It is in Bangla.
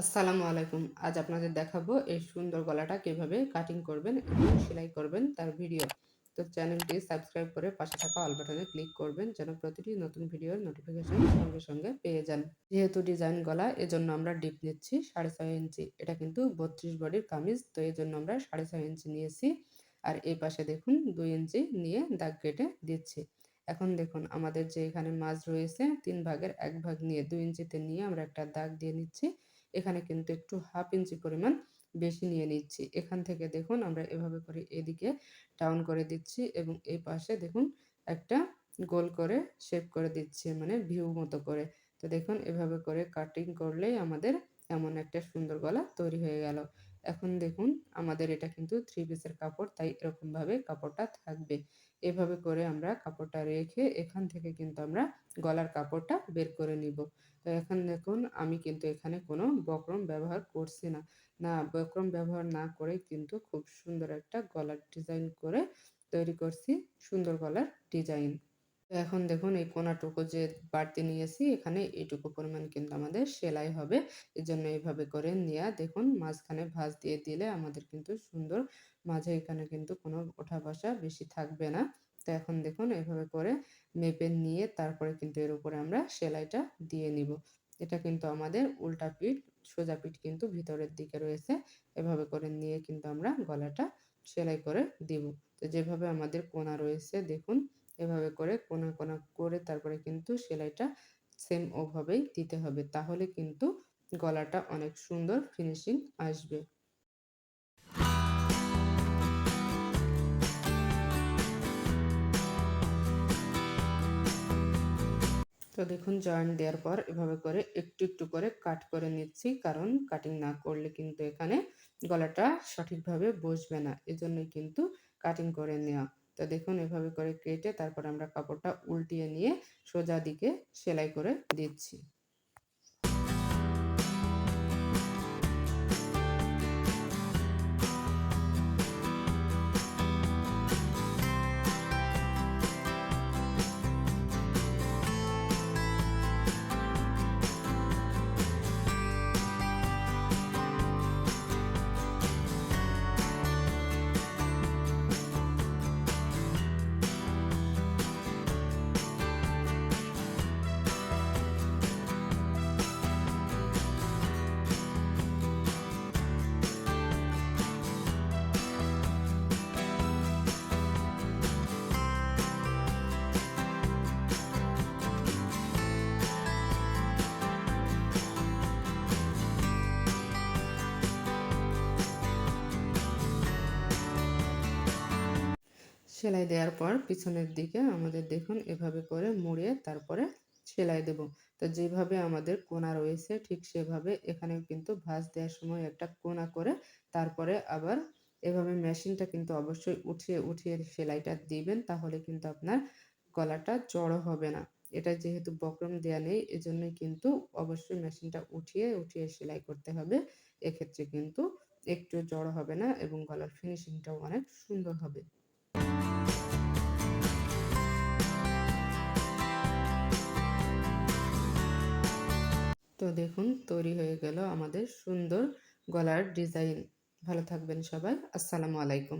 আসসালামু আলাইকুম। আজ আপনাদের দেখাবো এই সুন্দর গলাটা কিভাবে কাটিং করবেন এবং সেলাই করবেন তার ভিডিও। তো চ্যানেলটি সাবস্ক্রাইব করে পাশে থাকা অল বাটনে ক্লিক করবেন যেন প্রতিটি নতুন ভিডিওর নোটিফিকেশন সঙ্গে সঙ্গে পেয়ে যান। যেহেতু ডিজাইন গলা এজন্য আমরা ডিপ নিচ্ছি 6.5 ইঞ্চি। এটা কিন্তু 32 বডির কামিজ, তো এজন্য আমরা 6.5 ইঞ্চি নিয়েছি। আর এই পাশে দেখুন 2 ইঞ্চি নিয়ে দাগ কেটে দিচ্ছি। এখন দেখুন আমাদের যে এখানে মাঝ রয়েছে 3 ভাগের 1 ভাগ নিয়ে 2 ইঞ্চিতে নিয়ে আমরা একটা দাগ দিয়ে নিচ্ছি। এখানে কিন্তু একটু 1/2 ইঞ্চি পরিমাণ বেশি নিয়ে নিচ্ছি। এখান থেকে দেখুন আমরা এভাবে করে এদিকে ডাউন করে দিচ্ছি এবং এই পাশে দেখুন একটা গোল করে শেপ করে দিচ্ছি, মানে ভিউ মতো করে। তো দেখুন এভাবে করে কাটিং করলেই আমাদের এমন একটা সুন্দর গলা তৈরি হয়ে গেল। এখন দেখুন আমাদের এটা কিন্তু 3 পিসের কাপড়, তাই এরকমভাবে কাপড়টা থাকবে। এভাবে করে আমরা কাপড়টা রেখে এখান থেকে কিন্তু আমরা গলার কাপড়টা বের করে নিব। তো এখন দেখুন আমি কিন্তু এখানে কোনো বক্রম ব্যবহার করছি না। বক্রম ব্যবহার না করে কিন্তু খুব সুন্দর একটা গলার ডিজাইন করে তৈরি করছি, সুন্দর গলার ডিজাইন। তো এখন দেখুন এই কোণাটুকু যে বাড়তি নিয়েছি এখানে এইটুকু পরিমাণ কিন্তু আমাদের সেলাই হবে। এজন্য এইভাবে করে নেয়া দেখুন মাঝখানে ভাঁজ দিয়ে দিলে আমাদের কিন্তু সুন্দর, মাঝে এখানে কিন্তু কোনো ওঠা বসা বেশি থাকবে না। তো এখন দেখুন এভাবে করে মেপে নিয়ে তারপরে কিন্তু এর উপরে আমরা সেলাইটা দিয়ে নিব। এটা কিন্তু আমাদের উল্টা পিঠ, সোজা পিঠ কিন্তু ভিতরের দিকে রয়েছে। এভাবে করে নিয়ে কিন্তু আমরা গলাটা সেলাই করে দিব। তো যেভাবে আমাদের কোণা রয়েছে দেখুন এভাবে করে কোণা কোণা করে তারপরে কিন্তু সেলাইটা সেম ওভাবেই দিতে হবে। তাহলে কিন্তু গলাটা অনেক সুন্দর ফিনিশিং আসবে। তো দেখুন জয়েন্ট দেওয়ার পর এভাবে করে একটু একটু করে কাট করে নিচ্ছি, কারণ কাটিং না করলে কিন্তু এখানে গলাটা সঠিকভাবে বসবে না, এজন্যই কিন্তু কাটিং করে নেওয়া। তো দেখুন এভাবে করে কেটে তারপর আমরা কাপড়টা উল্টিয়ে নিয়ে সোজা দিকে সেলাই করে দিচ্ছি। সেলাই দেওয়ার পর পিছনের দিকে আমাদের দেখুন এভাবে করে মুড়িয়ে তারপরে সেলাই দেব। তো যেভাবে আমাদের কোণা রয়েছে ঠিক সেভাবে এখানেও কিন্তু ভাঁজ দেওয়ার সময় একটা কোণা করে তারপরে আবার এভাবে মেশিনটা কিন্তু অবশ্যই উঠিয়ে উঠিয়ে সেলাইটা দিবেন, তাহলে কিন্তু আপনার গলাটা জড়ো হবে না। এটা যেহেতু বক্রম দেয়া নেই এজন্যই কিন্তু অবশ্যই মেশিনটা উঠিয়ে উঠিয়ে সেলাই করতে হবে। এক্ষেত্রে কিন্তু একটু জড়ো হবে না এবং গলার ফিনিশিংটাও অনেক সুন্দর হবে। তো দেখুন তৈরি হয়ে গেল আমাদের সুন্দর গলার ডিজাইন। ভালো থাকবেন সবাই। আসসালামু আলাইকুম।